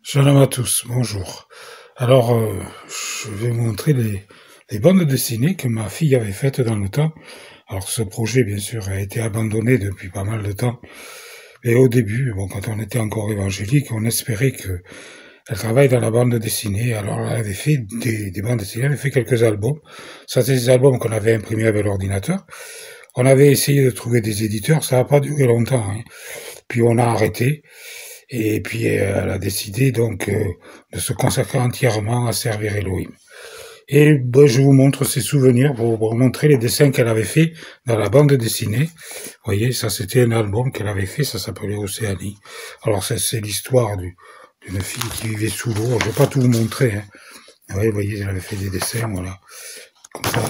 Shalom à tous, bonjour. Alors, je vais vous montrer les bandes dessinées que ma fille avait faites dans le temps. Alors, ce projet, bien sûr, a été abandonné depuis pas mal de temps. Et au début, bon, quand on était encore évangélique, on espérait qu'elle travaille dans la bande dessinée. Alors, elle avait fait des bandes dessinées, elle avait fait quelques albums. Ça, c'est des albums qu'on avait imprimés avec l'ordinateur. On avait essayé de trouver des éditeurs, ça n'a pas duré longtemps, hein. Puis on a arrêté. Et puis elle a décidé donc de se consacrer entièrement à servir Elohim. Et je vous montre ses souvenirs pour vous montrer les dessins qu'elle avait fait dans la bande dessinée. Vous voyez, ça c'était un album qu'elle avait fait, ça s'appelait Océanie. Alors c'est l'histoire d'une fille qui vivait sous l'eau. Je vais pas tout vous montrer, hein. Vous voyez, elle avait fait des dessins, voilà, comme ça.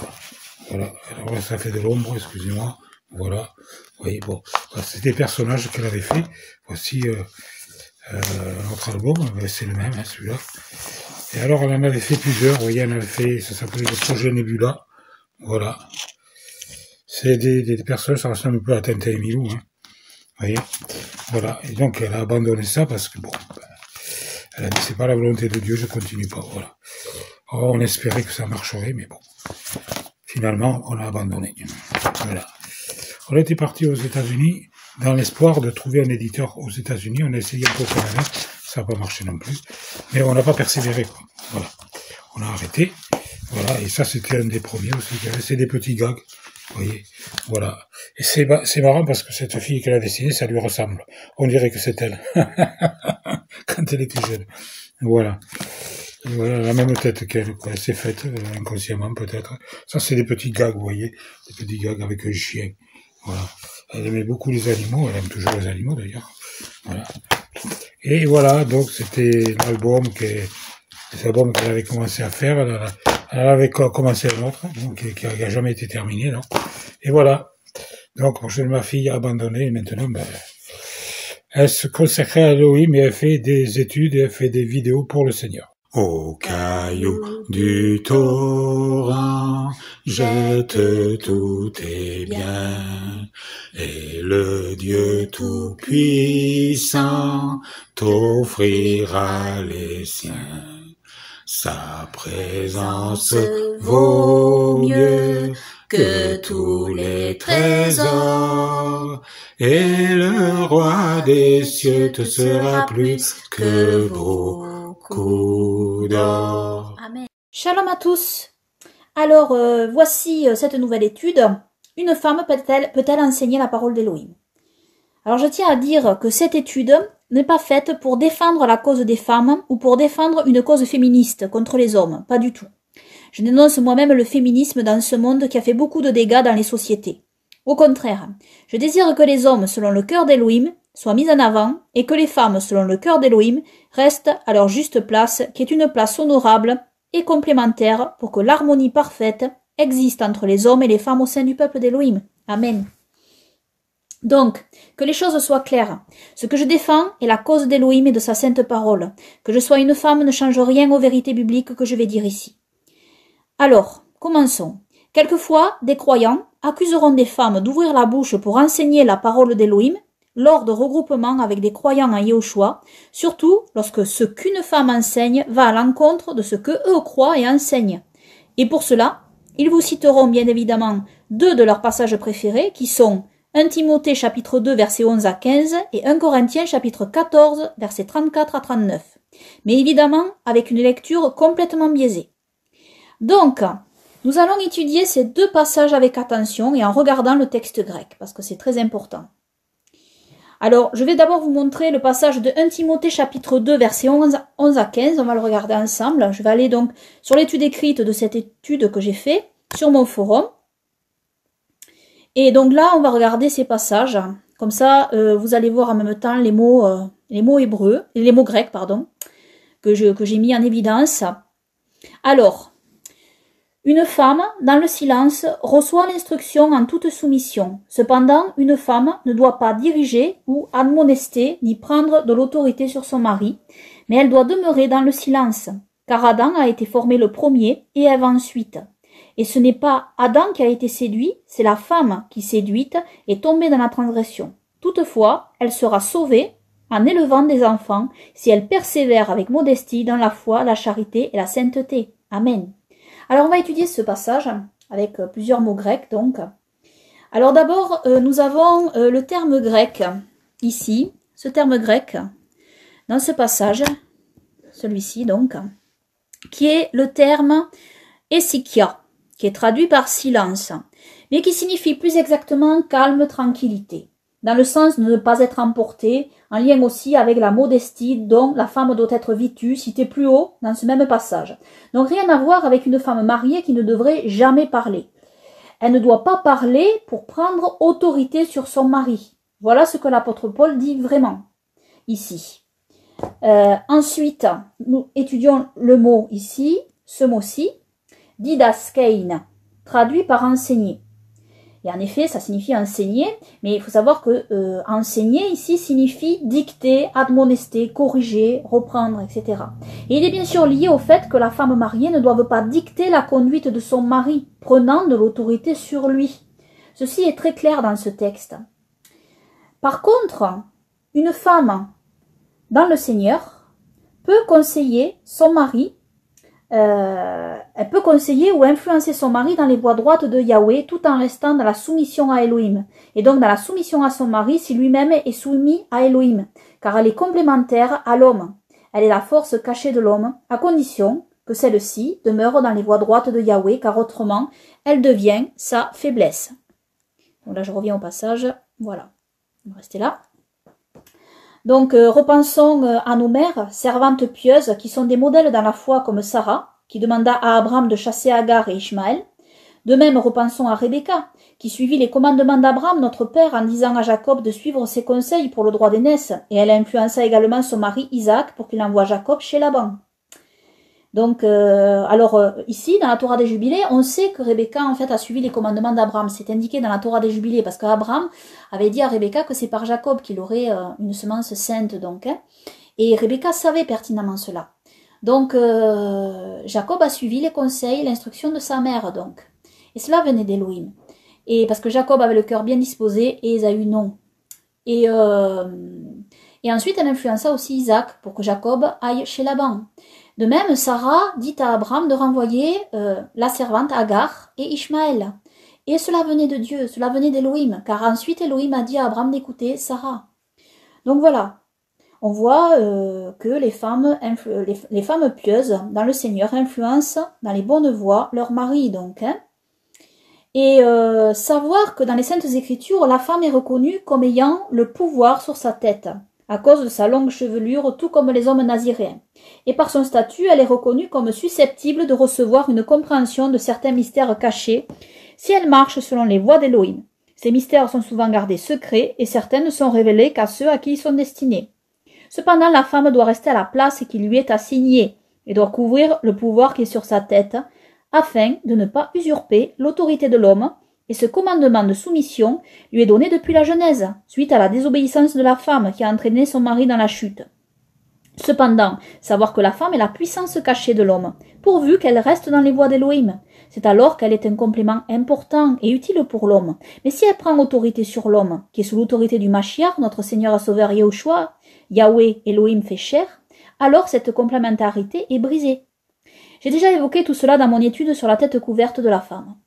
Voilà. Alors là, ça fait de l'ombre, excusez-moi. Voilà. Vous voyez, bon, c'était des personnages qu'elle avait fait. Voici notre album, c'est le même, hein, celui-là. Et alors, elle en avait fait plusieurs, vous voyez, elle avait fait, ça s'appelait le projet Nebula. Voilà. C'est des personnages, ça ressemble un peu à Tintin et Milou, hein. Vous voyez. Voilà. Et donc, elle a abandonné ça parce que, bon, elle a dit, c'est pas la volonté de Dieu, je continue pas, voilà. Alors, on espérait que ça marcherait, mais bon. Finalement, on a abandonné. Voilà. On était parti aux États-Unis dans l'espoir de trouver un éditeur aux États-Unis. On a essayé un peu au Canada, ça n'a pas marché non plus. Mais on n'a pas persévéré, quoi. Voilà. On a arrêté. Voilà. Et ça, c'était un des premiers aussi. C'est des petits gags. Vous voyez. Voilà. Et c'est marrant parce que cette fille qu'elle a dessinée, ça lui ressemble. On dirait que c'est elle. Quand elle était jeune. Voilà. Et voilà, la même tête qu'elle, quoi. Elle s'est faite, inconsciemment peut-être. Ça, c'est des petits gags, vous voyez. Des petits gags avec un chien. Voilà. Elle aimait beaucoup les animaux, elle aime toujours les animaux d'ailleurs. Voilà. Et voilà, donc c'était l'album qu'elle avait commencé à faire. Elle avait commencé un autre, donc, qui n'a jamais été terminé. Non. Et voilà. Donc, ma fille a abandonné et maintenant, elle se consacrait à Elohim et elle fait des études et elle fait des vidéos pour le Seigneur. Au caillou du torrent, jette tous tes biens, et le Dieu Tout-Puissant t'offrira les siens. Sa présence vaut mieux que tous les trésors, et le roi des cieux te sera plus que beaucoup d'or. Amen. Shalom à tous. Alors, voici cette nouvelle étude. Une femme peut-elle enseigner la parole d'Elohim? Alors, je tiens à dire que cette étude n'est pas faite pour défendre la cause des femmes ou pour défendre une cause féministe contre les hommes. Pas du tout. Je dénonce moi-même le féminisme dans ce monde qui a fait beaucoup de dégâts dans les sociétés. Au contraire, je désire que les hommes, selon le cœur d'Elohim, soient mis en avant et que les femmes, selon le cœur d'Elohim, restent à leur juste place, qui est une place honorable et complémentaire pour que l'harmonie parfaite existe entre les hommes et les femmes au sein du peuple d'Elohim. Amen. Donc, que les choses soient claires. Ce que je défends est la cause d'Elohim et de sa sainte parole. Que je sois une femme ne change rien aux vérités bibliques que je vais dire ici. Alors, commençons. Quelquefois, des croyants accuseront des femmes d'ouvrir la bouche pour enseigner la parole d'Elohim lors de regroupements avec des croyants en Yahushua, surtout lorsque ce qu'une femme enseigne va à l'encontre de ce que eux croient et enseignent. Et pour cela, ils vous citeront bien évidemment deux de leurs passages préférés qui sont 1 Timothée chapitre 2 versets 11 à 15 et 1 Corinthiens chapitre 14 versets 34 à 39. Mais évidemment avec une lecture complètement biaisée. Donc, nous allons étudier ces deux passages avec attention et en regardant le texte grec, parce que c'est très important. Alors, je vais d'abord vous montrer le passage de 1 Timothée chapitre 2 versets 11 à 15, on va le regarder ensemble. Je vais aller donc sur l'étude écrite de cette étude que j'ai fait sur mon forum. Et donc là, on va regarder ces passages, comme ça vous allez voir en même temps les mots hébreux, les mots grecs, pardon, que j'ai mis en évidence. Alors, une femme, dans le silence, reçoit l'instruction en toute soumission. Cependant, une femme ne doit pas diriger ou admonester ni prendre de l'autorité sur son mari, mais elle doit demeurer dans le silence, car Adam a été formé le premier et Ève ensuite. Et ce n'est pas Adam qui a été séduit, c'est la femme qui, séduite, est tombée dans la transgression. Toutefois, elle sera sauvée en élevant des enfants, si elle persévère avec modestie dans la foi, la charité et la sainteté. Amen. Alors on va étudier ce passage avec plusieurs mots grecs donc. Alors d'abord, nous avons le terme grec ici, ce terme grec dans ce passage, celui-ci donc, qui est le terme esikia, qui est traduit par silence, mais qui signifie plus exactement calme, tranquillité, dans le sens de ne pas être emporté, en lien aussi avec la modestie dont la femme doit être vêtue, citée plus haut dans ce même passage. Donc rien à voir avec une femme mariée qui ne devrait jamais parler. Elle ne doit pas parler pour prendre autorité sur son mari. Voilà ce que l'apôtre Paul dit vraiment ici. Ensuite, nous étudions le mot ici, ce mot-ci, didaskein, traduit par enseigner. Et en effet, ça signifie enseigner, mais il faut savoir que enseigner ici signifie dicter, admonester, corriger, reprendre, etc. Et il est bien sûr lié au fait que la femme mariée ne doive pas dicter la conduite de son mari, prenant de l'autorité sur lui. Ceci est très clair dans ce texte. Par contre, une femme dans le Seigneur peut conseiller son mari, elle peut conseiller ou influencer son mari dans les voies droites de Yahweh tout en restant dans la soumission à Elohim. Et donc dans la soumission à son mari si lui-même est soumis à Elohim, car elle est complémentaire à l'homme. Elle est la force cachée de l'homme, à condition que celle-ci demeure dans les voies droites de Yahweh, car autrement, elle devient sa faiblesse. Donc là, je reviens au passage. Voilà. On va rester là. Donc, repensons à nos mères, servantes pieuses, qui sont des modèles dans la foi comme Sarah, qui demanda à Abraham de chasser Agar et Ishmaël. De même, repensons à Rebecca, qui suivit les commandements d'Abraham, notre père, en disant à Jacob de suivre ses conseils pour le droit d'aînesse, et elle influença également son mari Isaac pour qu'il envoie Jacob chez Laban. Donc, ici, dans la Torah des Jubilés, on sait que Rebecca, en fait, a suivi les commandements d'Abraham. C'est indiqué dans la Torah des Jubilés, parce qu'Abraham avait dit à Rebecca que c'est par Jacob qu'il aurait une semence sainte, donc. Et Rebecca savait pertinemment cela. Donc, Jacob a suivi les conseils, l'instruction de sa mère, donc. Et cela venait d'Élohim. Et parce que Jacob avait le cœur bien disposé, et Ésaü non. Et ensuite, elle influença aussi Isaac, pour que Jacob aille chez Laban. De même, Sarah dit à Abraham de renvoyer la servante Agar et Ishmaël. Et cela venait de Dieu, cela venait d'Élohim, car ensuite Élohim a dit à Abraham d'écouter Sarah. Donc voilà, on voit que les femmes pieuses dans le Seigneur influencent dans les bonnes voies leur mari, donc. Et savoir que dans les Saintes Écritures, la femme est reconnue comme ayant le pouvoir sur sa tête, à cause de sa longue chevelure, tout comme les hommes naziréens. Et par son statut, elle est reconnue comme susceptible de recevoir une compréhension de certains mystères cachés, si elle marche selon les voies d'Élohim. Ces mystères sont souvent gardés secrets, et certains ne sont révélés qu'à ceux à qui ils sont destinés. Cependant, la femme doit rester à la place qui lui est assignée, et doit couvrir le pouvoir qui est sur sa tête, afin de ne pas usurper l'autorité de l'homme, et ce commandement de soumission lui est donné depuis la Genèse, suite à la désobéissance de la femme qui a entraîné son mari dans la chute. Cependant, savoir que la femme est la puissance cachée de l'homme, pourvu qu'elle reste dans les voies d'Élohim. C'est alors qu'elle est un complément important et utile pour l'homme. Mais si elle prend autorité sur l'homme, qui est sous l'autorité du Mashiach, notre Seigneur et Sauveur Yahushua, Yahweh Elohim fait chair, alors cette complémentarité est brisée. J'ai déjà évoqué tout cela dans mon étude sur la tête couverte de la femme.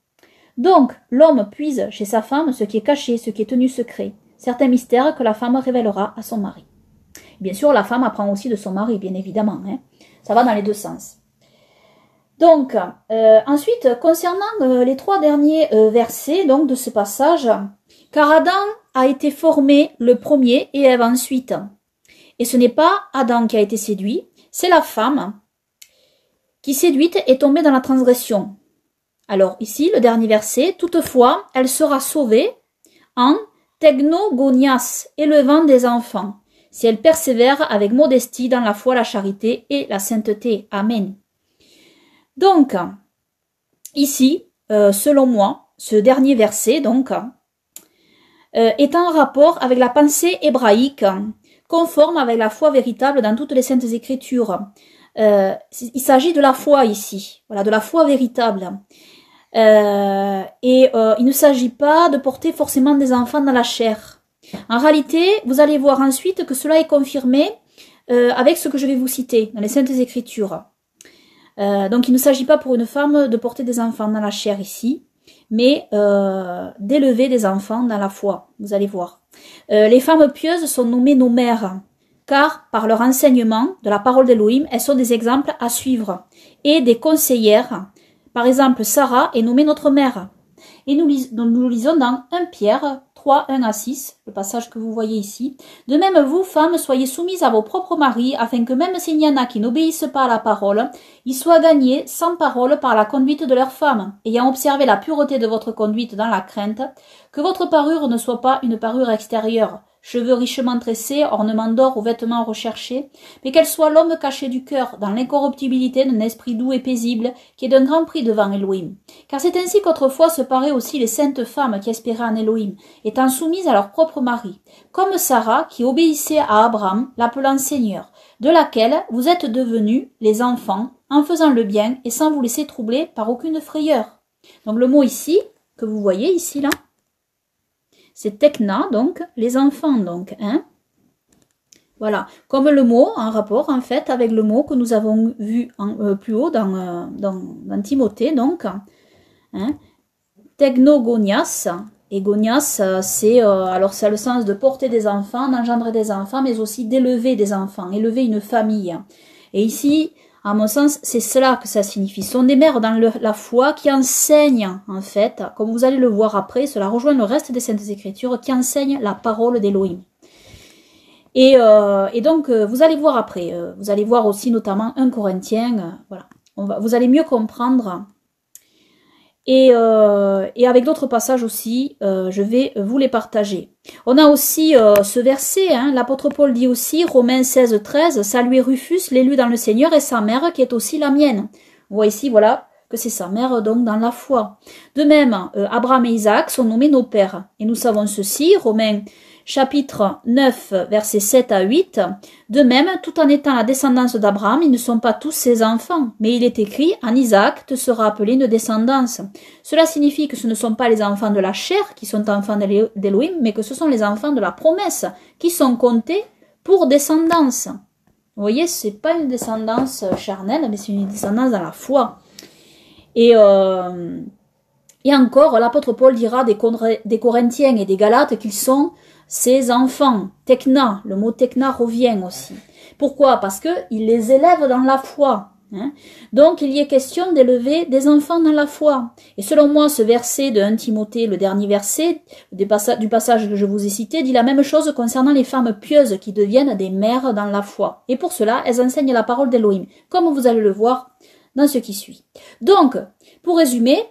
Donc, l'homme puise chez sa femme ce qui est caché, ce qui est tenu secret, certains mystères que la femme révélera à son mari. Bien sûr, la femme apprend aussi de son mari, bien évidemment. Ça va dans les deux sens. Donc, ensuite, concernant les 3 derniers versets donc, de ce passage, car Adam a été formé le premier et Ève ensuite. Et ce n'est pas Adam qui a été séduit, c'est la femme qui séduite est tombée dans la transgression. Alors ici, le dernier verset, toutefois, elle sera sauvée en technogonias, élevant des enfants, si elle persévère avec modestie dans la foi, la charité et la sainteté. Amen. Donc, ici, selon moi, ce dernier verset, donc, est en rapport avec la pensée hébraïque, conforme avec la foi véritable dans toutes les saintes écritures. Il s'agit de la foi ici, voilà, de la foi véritable. Il ne s'agit pas de porter forcément des enfants dans la chair. En réalité, vous allez voir ensuite que cela est confirmé avec ce que je vais vous citer dans les Saintes Écritures. Donc il ne s'agit pas pour une femme de porter des enfants dans la chair ici, mais d'élever des enfants dans la foi, vous allez voir. Les femmes pieuses sont nommées nos mères, car par leur enseignement de la parole d'Élohim, elles sont des exemples à suivre et des conseillères. Par exemple, Sarah est nommée notre mère. Et nous lisons dans 1 Pierre 3, 1 à 6, le passage que vous voyez ici. De même, vous, femmes, soyez soumises à vos propres maris, afin que même s'il y en a qui n'obéissent pas à la parole, ils soient gagnés sans parole par la conduite de leurs femmes, ayant observé la pureté de votre conduite dans la crainte, que votre parure ne soit pas une parure extérieure, cheveux richement tressés, ornements d'or ou vêtements recherchés, mais qu'elle soit l'homme caché du cœur, dans l'incorruptibilité d'un esprit doux et paisible, qui est d'un grand prix devant Elohim. Car c'est ainsi qu'autrefois se paraient aussi les saintes femmes qui espéraient en Elohim, étant soumises à leur propre mari, comme Sarah qui obéissait à Abraham, l'appelant Seigneur, de laquelle vous êtes devenus les enfants, en faisant le bien et sans vous laisser troubler par aucune frayeur. Donc le mot ici, que vous voyez ici là, c'est Tekna, donc, les enfants, donc, hein. Voilà, comme le mot en rapport, en fait, avec le mot que nous avons vu plus haut dans Timothée, donc, hein. Technogonias, et gonias, c'est, alors ça a le sens de porter des enfants, d'engendrer des enfants, mais aussi d'élever des enfants, élever une famille. Et ici, à mon sens, c'est cela que ça signifie. Ce sont des mères dans la foi qui enseignent, en fait, comme vous allez le voir après, cela rejoint le reste des Saintes Écritures, qui enseignent la parole d'Élohim. Et donc, vous allez voir après, vous allez voir aussi notamment 1 Corinthiens, voilà. Vous allez mieux comprendre. Et avec d'autres passages aussi, je vais vous les partager. On a aussi ce verset, hein, l'apôtre Paul dit aussi, Romains 16, 13, « Saluez Rufus, l'élu dans le Seigneur, et sa mère, qui est aussi la mienne. » On voit ici, voilà, que c'est sa mère, donc, dans la foi. De même, Abraham et Isaac sont nommés nos pères. Et nous savons ceci, Romains chapitre 9, versets 7 à 8. De même, tout en étant la descendance d'Abraham, ils ne sont pas tous ses enfants. Mais il est écrit, en Isaac te sera appelée une descendance. Cela signifie que ce ne sont pas les enfants de la chair qui sont enfants d'Élohim, mais que ce sont les enfants de la promesse qui sont comptés pour descendance. Vous voyez, c'est pas une descendance charnelle, mais c'est une descendance dans la foi. Et encore, l'apôtre Paul dira des Corinthiens et des Galates qu'ils sont ses enfants. Tekna, le mot Tekna revient aussi. Pourquoi? Parce qu'il les élève dans la foi. Hein. Donc il y est question d'élever des enfants dans la foi. Et selon moi, ce verset de 1 Timothée, le dernier verset du passage que je vous ai cité, dit la même chose concernant les femmes pieuses qui deviennent des mères dans la foi. Et pour cela, elles enseignent la parole d'Élohim, comme vous allez le voir dans ce qui suit. Donc, pour résumer,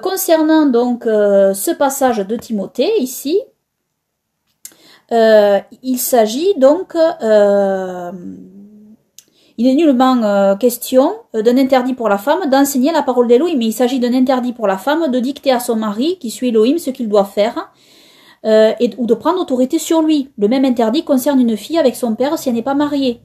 concernant donc ce passage de Timothée ici, il s'agit donc, il n'est nullement question d'un interdit pour la femme d'enseigner la parole d'Élohim, mais il s'agit d'un interdit pour la femme de dicter à son mari, qui suit Élohim, ce qu'il doit faire, ou de prendre autorité sur lui. Le même interdit concerne une fille avec son père si elle n'est pas mariée.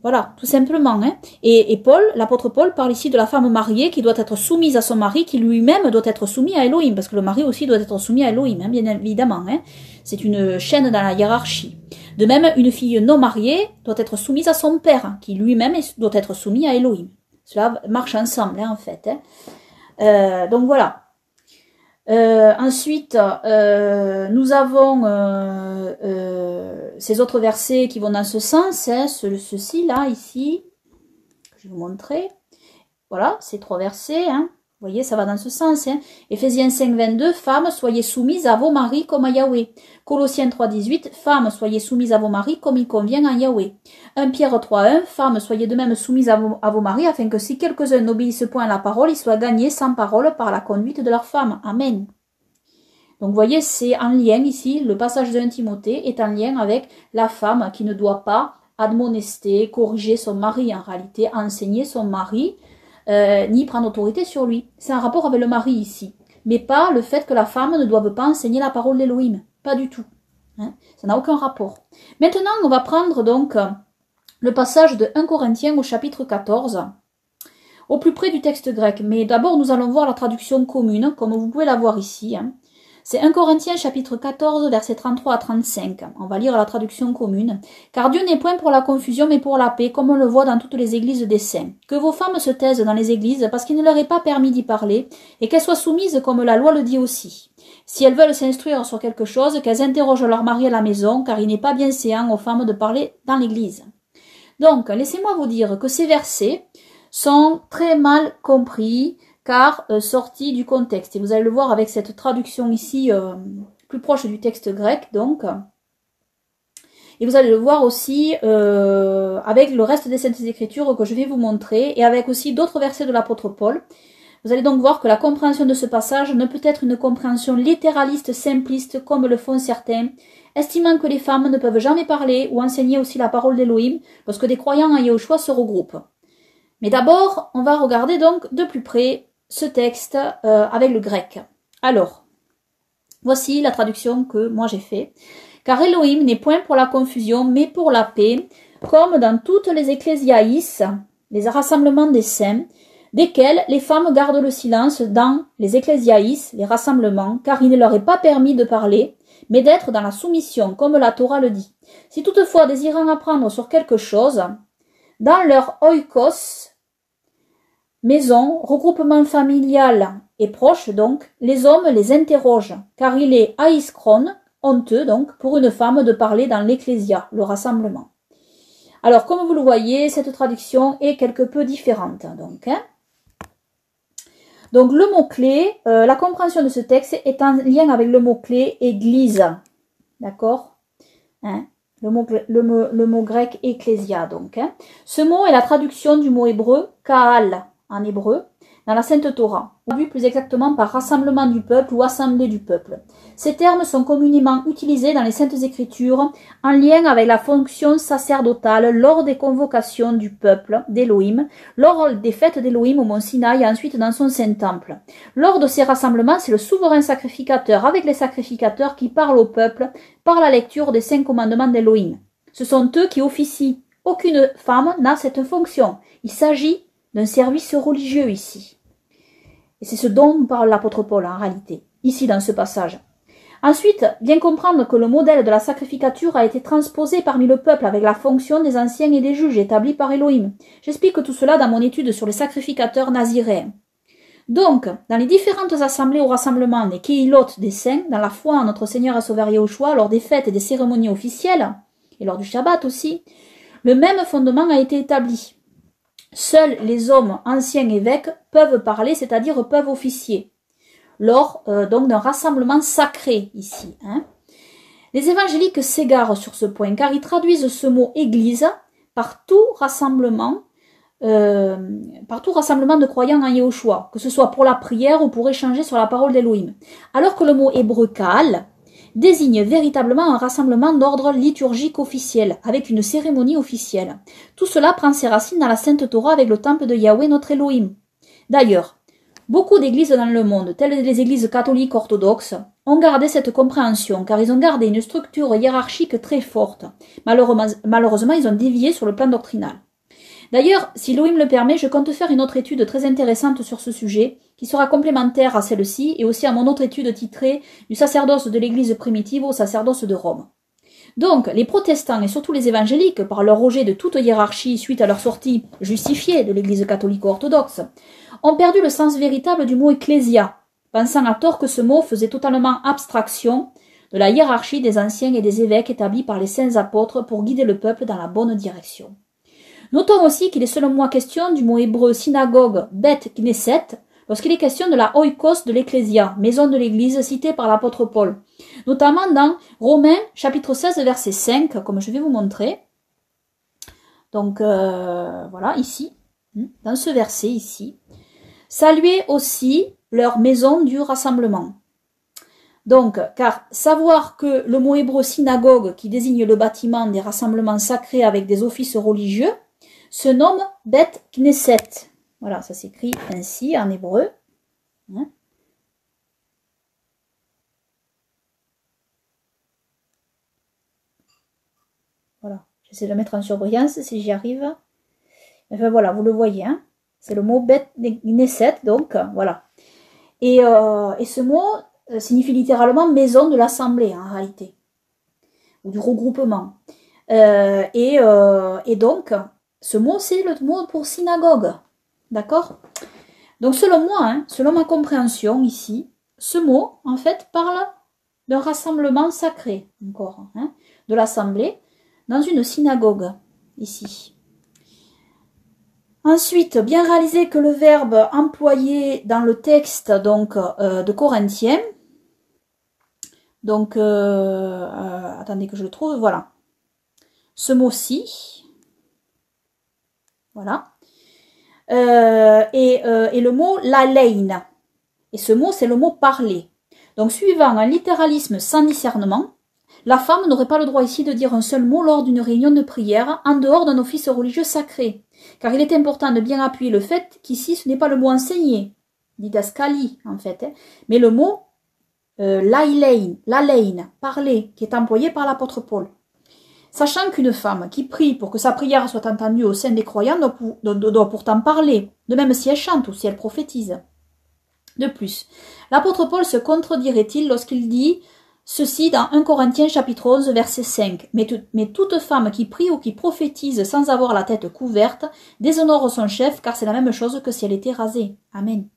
Voilà, tout simplement. Hein. Et Paul, l'apôtre Paul, parle ici de la femme mariée qui doit être soumise à son mari, qui lui-même doit être soumis à Elohim, parce que le mari aussi doit être soumis à Elohim, hein, bien évidemment. Hein. C'est une chaîne dans la hiérarchie. De même, une fille non mariée doit être soumise à son père, qui lui-même doit être soumis à Elohim. Cela marche ensemble, hein, en fait. Hein. Donc voilà. Ensuite, nous avons ces autres versets qui vont dans ce sens, hein, ceci là, ici, que je vais vous montrer. Voilà, ces 3 versets, hein. Vous voyez, ça va dans ce sens. Hein. Éphésiens 5, 22, femmes, soyez soumises à vos maris comme à Yahweh. Colossiens 3, 18, femmes, soyez soumises à vos maris comme il convient à Yahweh. 1 Pierre 3, 1, femmes, soyez de même soumises à vos maris, afin que si quelques-uns n'obéissent point à la parole, ils soient gagnés sans parole par la conduite de leurs femmes. Amen. Donc vous voyez, c'est en lien ici, le passage de 1 Timothée est en lien avec la femme qui ne doit pas admonester, corriger son mari, en réalité enseigner son mari, ni prendre autorité sur lui. C'est un rapport avec le mari ici, mais pas le fait que la femme ne doive pas enseigner la parole d'Élohim, pas du tout. Hein. Ça n'a aucun rapport. Maintenant, on va prendre donc le passage de 1 Corinthiens au chapitre 14, au plus près du texte grec. Mais d'abord, nous allons voir la traduction commune, comme vous pouvez la voir ici. Hein. C'est 1 Corinthiens chapitre 14, versets 33 à 35. On va lire la traduction commune. Car Dieu n'est point pour la confusion, mais pour la paix, comme on le voit dans toutes les églises des saints. Que vos femmes se taisent dans les églises, parce qu'il ne leur est pas permis d'y parler, et qu'elles soient soumises comme la loi le dit aussi. Si elles veulent s'instruire sur quelque chose, qu'elles interrogent leur mari à la maison, car il n'est pas bien séant aux femmes de parler dans l'église. Donc, laissez-moi vous dire que ces versets sont très mal compris, car sortis du contexte. Et vous allez le voir avec cette traduction ici, plus proche du texte grec, donc. Et vous allez le voir aussi avec le reste des Saintes Écritures que je vais vous montrer, et avec aussi d'autres versets de l'apôtre Paul. Vous allez donc voir que la compréhension de ce passage ne peut être une compréhension littéraliste, simpliste, comme le font certains, estimant que les femmes ne peuvent jamais parler ou enseigner aussi la parole d'Élohim, lorsque des croyants en Yahushua se regroupent. Mais d'abord, on va regarder donc de plus près ce texte avec le grec. Alors, voici la traduction que moi j'ai fait. Car Elohim n'est point pour la confusion, mais pour la paix, comme dans toutes les ecclésiaïs, les rassemblements des saints, desquels les femmes gardent le silence dans les ecclésiaïs, les rassemblements, car il ne leur est pas permis de parler, mais d'être dans la soumission, comme la Torah le dit. Si toutefois désirant apprendre sur quelque chose, dans leur oikos, maison, regroupement familial et proche donc, les hommes les interrogent, car il est haïskron, honteux donc, pour une femme de parler dans l'ecclésia, le rassemblement. Alors, comme vous le voyez, cette traduction est quelque peu différente, donc. Donc, le mot-clé, la compréhension de ce texte est en lien avec le mot-clé église, d'accord, le mot grec ecclésia, donc. Ce mot est la traduction du mot hébreu kaal, en hébreu, dans la Sainte Torah, vu plus exactement par rassemblement du peuple ou assemblée du peuple. Ces termes sont communément utilisés dans les Saintes Écritures en lien avec la fonction sacerdotale lors des convocations du peuple d'Élohim, lors des fêtes d'Élohim au mont Sinaï et ensuite dans son Saint-Temple. Lors de ces rassemblements, c'est le souverain sacrificateur avec les sacrificateurs qui parlent au peuple par la lecture des 5 commandements d'Élohim. Ce sont eux qui officient. Aucune femme n'a cette fonction. Il s'agit d'un service religieux ici. Et c'est ce dont nous parle l'apôtre Paul en réalité, ici dans ce passage. Ensuite, bien comprendre que le modèle de la sacrificature a été transposé parmi le peuple avec la fonction des anciens et des juges établis par Elohim. J'explique tout cela dans mon étude sur les sacrificateurs naziréens. Donc, dans les différentes assemblées ou rassemblements des Kehilot des saints, dans la foi en notre Seigneur et Sauveur Yahushua, lors des fêtes et des cérémonies officielles, et lors du Shabbat aussi, le même fondement a été établi. Seuls les hommes anciens évêques peuvent parler, c'est-à-dire peuvent officier, lors donc d'un rassemblement sacré ici. Les évangéliques s'égarent sur ce point, car ils traduisent ce mot église par tout rassemblement de croyants en Yahushua, que ce soit pour la prière ou pour échanger sur la parole d'Élohim, alors que le mot hébreu kaal désigne véritablement un rassemblement d'ordre liturgique officiel, avec une cérémonie officielle. Tout cela prend ses racines dans la Sainte Torah avec le temple de Yahweh notre Elohim. D'ailleurs, beaucoup d'églises dans le monde, telles les églises catholiques orthodoxes, ont gardé cette compréhension, car ils ont gardé une structure hiérarchique très forte. Malheureusement, ils ont dévié sur le plan doctrinal. D'ailleurs, si Elohim le permet, je compte faire une autre étude très intéressante sur ce sujet, qui sera complémentaire à celle-ci et aussi à mon autre étude titrée « Du sacerdoce de l'Église primitive au sacerdoce de Rome ». Donc, les protestants et surtout les évangéliques, par leur rejet de toute hiérarchie suite à leur sortie justifiée de l'Église catholique orthodoxe, ont perdu le sens véritable du mot ecclésia, pensant à tort que ce mot faisait totalement abstraction de la hiérarchie des anciens et des évêques établis par les saints apôtres pour guider le peuple dans la bonne direction. Notons aussi qu'il est selon moi question du mot hébreu synagogue Beth Knesset lorsqu'il est question de la oikos de l'Ecclésia, maison de l'Église citée par l'apôtre Paul, notamment dans Romains chapitre 16 verset 5, comme je vais vous montrer. Donc voilà, ici, dans ce verset ici. Saluez aussi leur maison du rassemblement. Donc, car savoir que le mot hébreu synagogue, qui désigne le bâtiment des rassemblements sacrés avec des offices religieux, se nomme Beth Knesset. Voilà, ça s'écrit ainsi en hébreu. Voilà, j'essaie de le mettre en surbrillance si j'y arrive. Enfin voilà, vous le voyez, c'est le mot Beth Knesset, donc voilà. Et ce mot signifie littéralement maison de l'assemblée en réalité, ou du regroupement. Et donc, ce mot, c'est le mot pour synagogue. D'accord? Donc selon moi, selon ma compréhension ici, ce mot, en fait, parle d'un rassemblement sacré, encore, de l'assemblée, dans une synagogue, ici. Ensuite, bien réaliser que le verbe employé dans le texte donc de Corinthiens, donc, attendez que je le trouve, voilà. Ce mot-ci, voilà. Et le mot lalein. Et ce mot, c'est le mot parler. Donc, suivant un littéralisme sans discernement, la femme n'aurait pas le droit ici de dire un seul mot lors d'une réunion de prière en dehors d'un office religieux sacré. Car il est important de bien appuyer le fait qu'ici, ce n'est pas le mot enseigné, didaskali en fait, mais le mot lalein, parler, qui est employé par l'apôtre Paul. Sachant qu'une femme qui prie pour que sa prière soit entendue au sein des croyants doit pourtant parler, de même si elle chante ou si elle prophétise. De plus, l'apôtre Paul se contredirait-il lorsqu'il dit ceci dans 1 Corinthiens chapitre 11 verset 5. Mais toute femme qui prie ou qui prophétise sans avoir la tête couverte déshonore son chef, car c'est la même chose que si elle était rasée. Amen.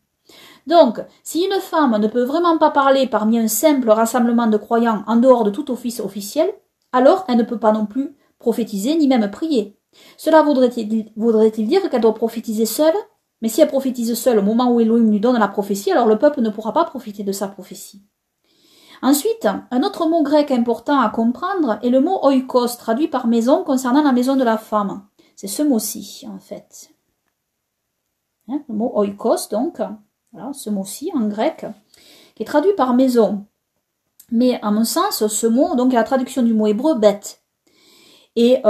Donc, si une femme ne peut vraiment pas parler parmi un simple rassemblement de croyants en dehors de tout office officiel, alors elle ne peut pas non plus prophétiser ni même prier. Cela voudrait-il dire qu'elle doit prophétiser seule? Mais si elle prophétise seule au moment où Elohim lui donne la prophétie, alors le peuple ne pourra pas profiter de sa prophétie. Ensuite, un autre mot grec important à comprendre est le mot oikos, traduit par maison concernant la maison de la femme. C'est ce mot-ci, en fait. Le mot oikos, donc, voilà, ce mot-ci en grec, qui est traduit par maison. Mais à mon sens, ce mot, donc, est la traduction du mot hébreu bête. Et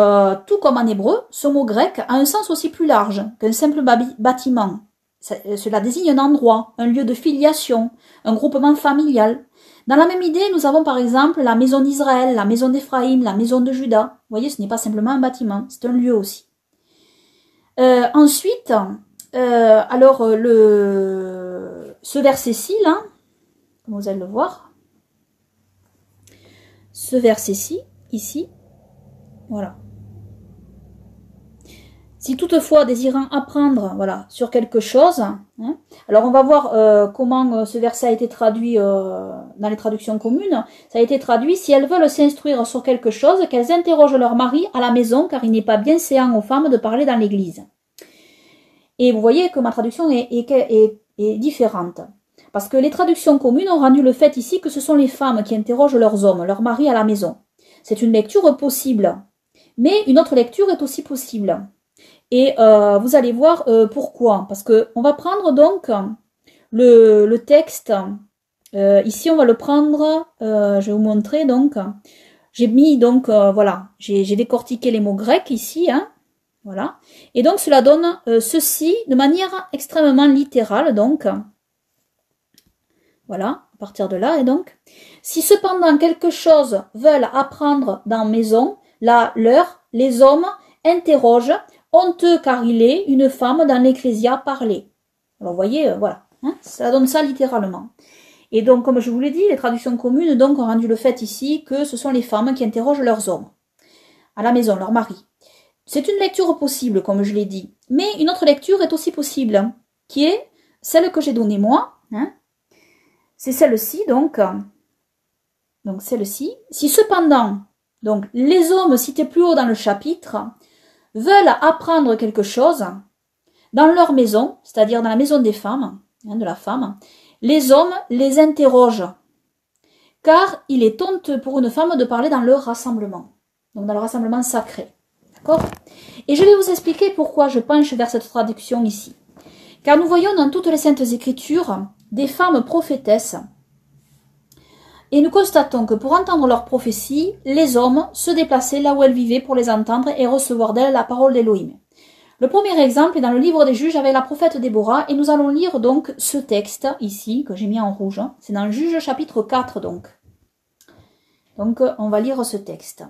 tout comme en hébreu, ce mot grec a un sens aussi plus large qu'un simple bâtiment. Cela désigne un endroit, un lieu de filiation, un groupement familial. Dans la même idée, nous avons par exemple la maison d'Israël, la maison d'Éphraïm, la maison de Juda. Vous voyez, ce n'est pas simplement un bâtiment, c'est un lieu aussi. Ensuite, ce verset-ci, là, comme vous allez le voir, ce verset-ci, ici, voilà. Si toutefois désirant apprendre sur quelque chose, alors on va voir comment ce verset a été traduit dans les traductions communes. Ça a été traduit, si elles veulent s'instruire sur quelque chose, qu'elles interrogent leur mari à la maison, car il n'est pas bien séant aux femmes de parler dans l'église. Et vous voyez que ma traduction est différente. Parce que les traductions communes ont rendu le fait ici que ce sont les femmes qui interrogent leurs hommes, leur mari à la maison. C'est une lecture possible. Mais une autre lecture est aussi possible. Et vous allez voir pourquoi. Parce que on va prendre donc le texte. Ici, on va le prendre. Je vais vous montrer donc. J'ai mis donc voilà. J'ai décortiqué les mots grecs ici. Voilà. Et donc cela donne ceci de manière extrêmement littérale. Donc voilà. À partir de là. Et donc, si cependant quelque chose veulent apprendre dans maison, là, les hommes interrogent, honteux car il est, une femme dans l'Ecclésia parler. Alors vous voyez, voilà, ça donne ça littéralement. Et donc, comme je vous l'ai dit, les traductions communes donc ont rendu le fait ici que ce sont les femmes qui interrogent leurs hommes à la maison, leur mari. C'est une lecture possible, comme je l'ai dit. Mais une autre lecture est aussi possible, qui est celle que j'ai donnée moi. C'est celle-ci, donc celle-ci. Si cependant, donc les hommes cités plus haut dans le chapitre, veulent apprendre quelque chose dans leur maison, c'est-à-dire dans la maison des femmes, de la femme, les hommes les interrogent. Car il est honteux pour une femme de parler dans leur rassemblement, donc dans le rassemblement sacré. D'accord ? Et je vais vous expliquer pourquoi je penche vers cette traduction ici. Car nous voyons dans toutes les saintes écritures des femmes prophétesses. Et nous constatons que pour entendre leurs prophéties, les hommes se déplaçaient là où elles vivaient pour les entendre et recevoir d'elles la parole d'Élohim. Le premier exemple est dans le livre des Juges avec la prophète Déborah, et nous allons lire donc ce texte ici, que j'ai mis en rouge. C'est dans Juges chapitre 4 donc. Donc on va lire ce texte.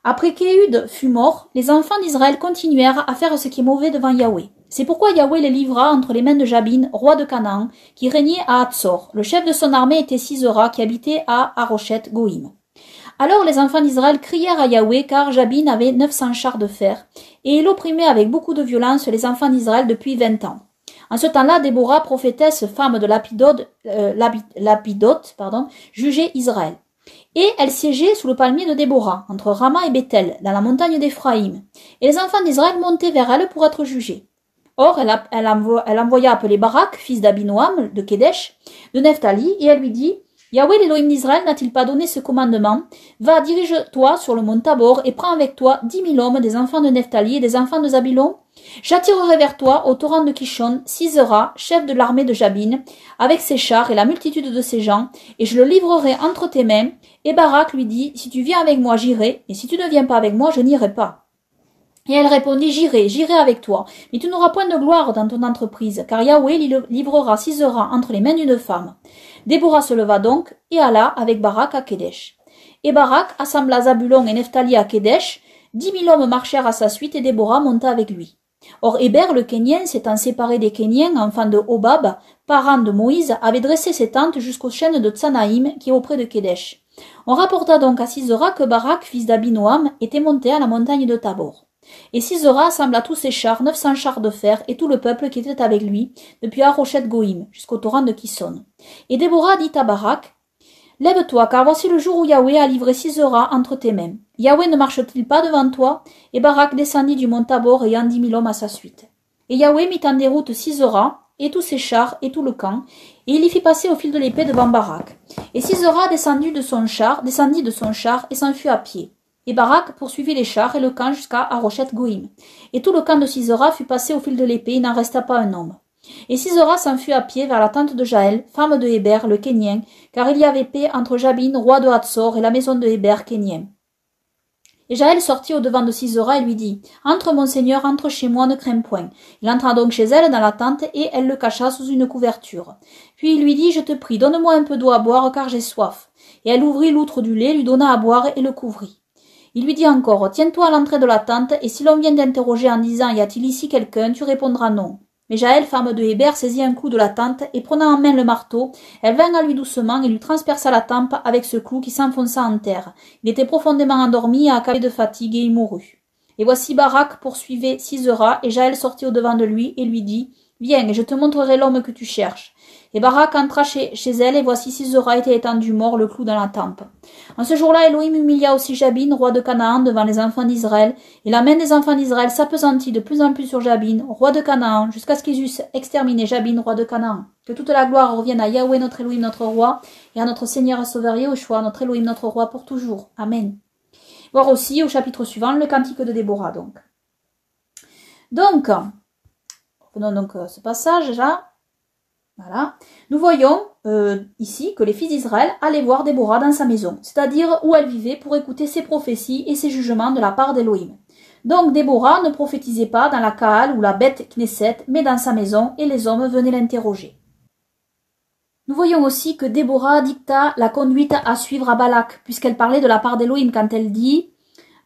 Après qu'Éhud fut mort, les enfants d'Israël continuèrent à faire ce qui est mauvais devant Yahweh. C'est pourquoi Yahweh les livra entre les mains de Jabin, roi de Canaan, qui régnait à Hatzor. Le chef de son armée était Sisera, qui habitait à Haroshet Goïm. Alors les enfants d'Israël crièrent à Yahweh, car Jabin avait 900 chars de fer, et il opprimait avec beaucoup de violence les enfants d'Israël depuis 20 ans. En ce temps-là, Déborah, prophétesse, femme de Lapidote, jugeait Israël. Et elle siégeait sous le palmier de Déborah, entre Rama et Bethel, dans la montagne d'Éphraïm. Et les enfants d'Israël montaient vers elle pour être jugés. Or, elle envoya appeler Barak, fils d'Abinoam, de Kédesh, de Nephtali, et elle lui dit, Yahweh l'Élohim d'Israël n'a-t-il pas donné ce commandement? Va, dirige-toi sur le mont Tabor et prends avec toi 10 000 hommes des enfants de Nephtali et des enfants de Zabilon. J'attirerai vers toi, au torrent de Kishon, Sisera, chef de l'armée de Jabin, avec ses chars et la multitude de ses gens, et je le livrerai entre tes mains. Et Barak lui dit, si tu viens avec moi, j'irai, et si tu ne viens pas avec moi, je n'irai pas. Et elle répondit, j'irai avec toi, mais tu n'auras point de gloire dans ton entreprise, car Yahweh livrera Sisera entre les mains d'une femme. Déborah se leva donc, et alla avec Barak à Kédesh. Et Barak assembla Zabulon et Nephtali à Kédesh, 10 000 hommes marchèrent à sa suite, et Déborah monta avec lui. Or Héber le Kénien, s'étant séparé des Kéniens, enfants de Hobab, parents de Moïse, avait dressé ses tentes jusqu'aux chênes de Tsanaïm, qui est auprès de Kédesh. On rapporta donc à Sisera que Barak, fils d'Abinoam, était monté à la montagne de Tabor. Et Sisera assembla tous ses chars, 900 chars de fer, et tout le peuple qui était avec lui, depuis Haroshet Goïm, jusqu'au torrent de Kishon. Et Déborah dit à Barak, lève-toi, car voici le jour où Yahweh a livré Sisera entre tes mains. Yahweh ne marche-t-il pas devant toi? Et Barak descendit du mont Tabor, ayant 10 000 hommes à sa suite. Et Yahweh mit en déroute Sisera, et tous ses chars, et tout le camp, et il y fit passer au fil de l'épée devant Barak. Et Sisera descendit de son char, et s'enfuit à pied. Et Barak poursuivit les chars et le camp jusqu'à Haroshet Goïm. Et tout le camp de Sisera fut passé au fil de l'épée, il n'en resta pas un homme. Et Sisera s'enfuit à pied vers la tente de Jaël, femme de Héber, le Kénien, car il y avait paix entre Jabin, roi de Hatzor, et la maison de Héber, Kénien. Et Jaël sortit au-devant de Sisera et lui dit, entre mon seigneur, entre chez moi, ne crains point. Il entra donc chez elle dans la tente, et elle le cacha sous une couverture. Puis il lui dit, je te prie, donne-moi un peu d'eau à boire, car j'ai soif. Et elle ouvrit l'outre du lait, lui donna à boire, et le couvrit. Il lui dit encore, tiens-toi à l'entrée de la tente, et si l'on vient d'interroger en disant, y a-t-il ici quelqu'un, tu répondras non. Mais Jaël, femme de Héber, saisit un clou de la tente, et prenant en main le marteau, elle vint à lui doucement et lui transperça la tempe avec ce clou qui s'enfonça en terre. Il était profondément endormi et accablé de fatigue, et il mourut. Et voici Barak poursuivait Sisera, et Jaël sortit au-devant de lui, et lui dit, viens, et je te montrerai l'homme que tu cherches. Et Barak entra chez elle, et voici Sisera était étendu mort, le clou dans la tempe. En ce jour-là, Elohim humilia aussi Jabin, roi de Canaan, devant les enfants d'Israël, et la main des enfants d'Israël s'appesantit de plus en plus sur Jabin, roi de Canaan, jusqu'à ce qu'ils eussent exterminé Jabin, roi de Canaan. Que toute la gloire revienne à Yahweh, notre Elohim, notre roi, et à notre Seigneur et Sauveur Yahushua, notre Elohim, notre roi, pour toujours. Amen. Voir aussi au chapitre suivant, le cantique de Déborah, donc. Donc, prenons donc ce passage-là. Voilà. Nous voyons ici que les fils d'Israël allaient voir Déborah dans sa maison, c'est-à-dire où elle vivait pour écouter ses prophéties et ses jugements de la part d'Élohim. Donc Déborah ne prophétisait pas dans la Kaal ou la Beth Knesset, mais dans sa maison, et les hommes venaient l'interroger. Nous voyons aussi que Déborah dicta la conduite à suivre à Balak, puisqu'elle parlait de la part d'Élohim quand elle dit,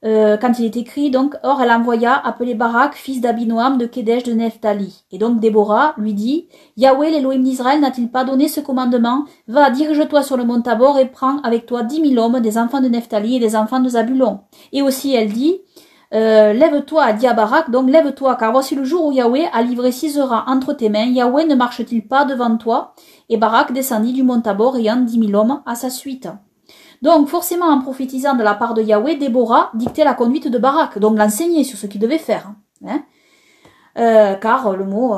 quand il est écrit, donc, or elle envoya appeler Barak, fils d'Abinoam de Kédesh de Nephtali. Et donc Déborah lui dit, Yahweh l'Élohim d'Israël n'a-t-il pas donné ce commandement? Va, dirige-toi sur le mont Tabor et prends avec toi 10 000 hommes des enfants de Nephtali et des enfants de Zabulon. Et aussi elle dit, lève-toi, dit à Barak, donc lève-toi, car voici le jour où Yahweh a livré Sisera entre tes mains, Yahweh ne marche-t-il pas devant toi? Et Barak descendit du mont Tabor ayant 10 000 hommes à sa suite. Donc, forcément, en prophétisant de la part de Yahweh, Déborah dictait la conduite de Barak, donc l'enseignait sur ce qu'il devait faire. Hein. Car le mot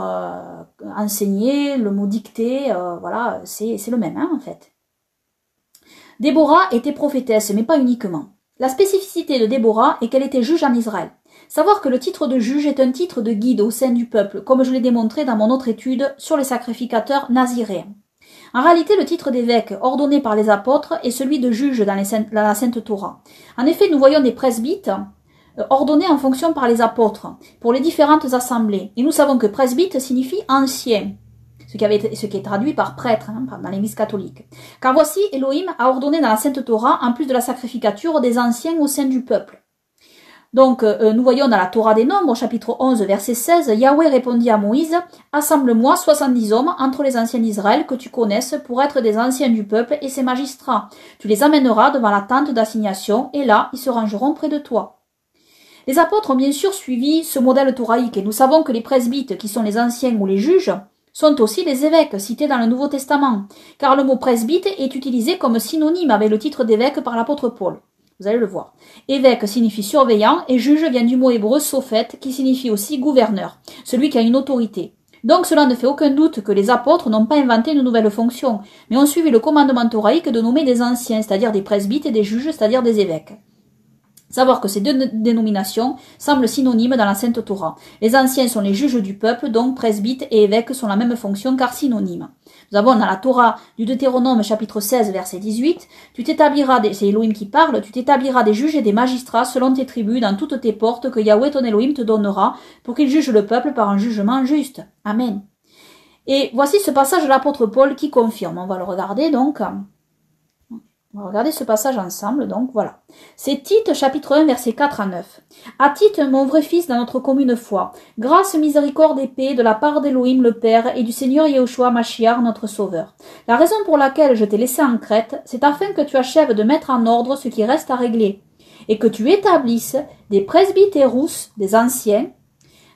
enseigner, le mot dicter, voilà, c'est le même, hein, en fait. Déborah était prophétesse, mais pas uniquement. La spécificité de Déborah est qu'elle était juge en Israël. Savoir que le titre de juge est un titre de guide au sein du peuple, comme je l'ai démontré dans mon autre étude sur les sacrificateurs naziréens. En réalité, le titre d'évêque ordonné par les apôtres est celui de juge dans la Sainte Torah. En effet, nous voyons des presbytes ordonnés en fonction par les apôtres pour les différentes assemblées. Et nous savons que presbyte signifie ancien, ce qui est traduit par prêtre dans l'Église catholique. Car voici, Elohim a ordonné dans la Sainte Torah, en plus de la sacrificature, des anciens au sein du peuple. Donc, nous voyons dans la Torah des Nombres, chapitre 11, verset 16, Yahweh répondit à Moïse, « Assemble-moi 70 hommes entre les anciens d'Israël que tu connaisses pour être des anciens du peuple et ses magistrats. Tu les amèneras devant la tente d'assignation et là, ils se rangeront près de toi. » Les apôtres ont bien sûr suivi ce modèle toraïque et nous savons que les presbytes, qui sont les anciens ou les juges, sont aussi les évêques cités dans le Nouveau Testament, car le mot presbyte est utilisé comme synonyme avec le titre d'évêque par l'apôtre Paul. Vous allez le voir. Évêque signifie surveillant et juge vient du mot hébreu sophet qui signifie aussi gouverneur, celui qui a une autorité. Donc cela ne fait aucun doute que les apôtres n'ont pas inventé une nouvelle fonction, mais ont suivi le commandement toraïque de nommer des anciens, c'est-à-dire des presbytes et des juges, c'est-à-dire des évêques. Savoir que ces deux dénominations semblent synonymes dans la Sainte Torah. Les anciens sont les juges du peuple, donc presbytes et évêques sont la même fonction car synonymes. Nous avons dans la Torah du Deutéronome chapitre 16 verset 18, tu t'établiras c'est Elohim qui parle, tu t'établiras des juges et des magistrats selon tes tribus dans toutes tes portes que Yahweh ton Elohim te donnera pour qu'ils jugent le peuple par un jugement juste. Amen. Et voici ce passage de l'apôtre Paul qui confirme. On va le regarder donc. On va regarder ce passage ensemble, donc voilà. C'est Tite, chapitre 1, versets 4 à 9. À Tite, mon vrai fils dans notre commune foi, grâce, miséricorde et paix de la part d'Élohim le Père et du Seigneur Yahushua Mashiach, notre Sauveur. La raison pour laquelle je t'ai laissé en Crète, c'est afin que tu achèves de mettre en ordre ce qui reste à régler, et que tu établisses des presbytérous, des anciens,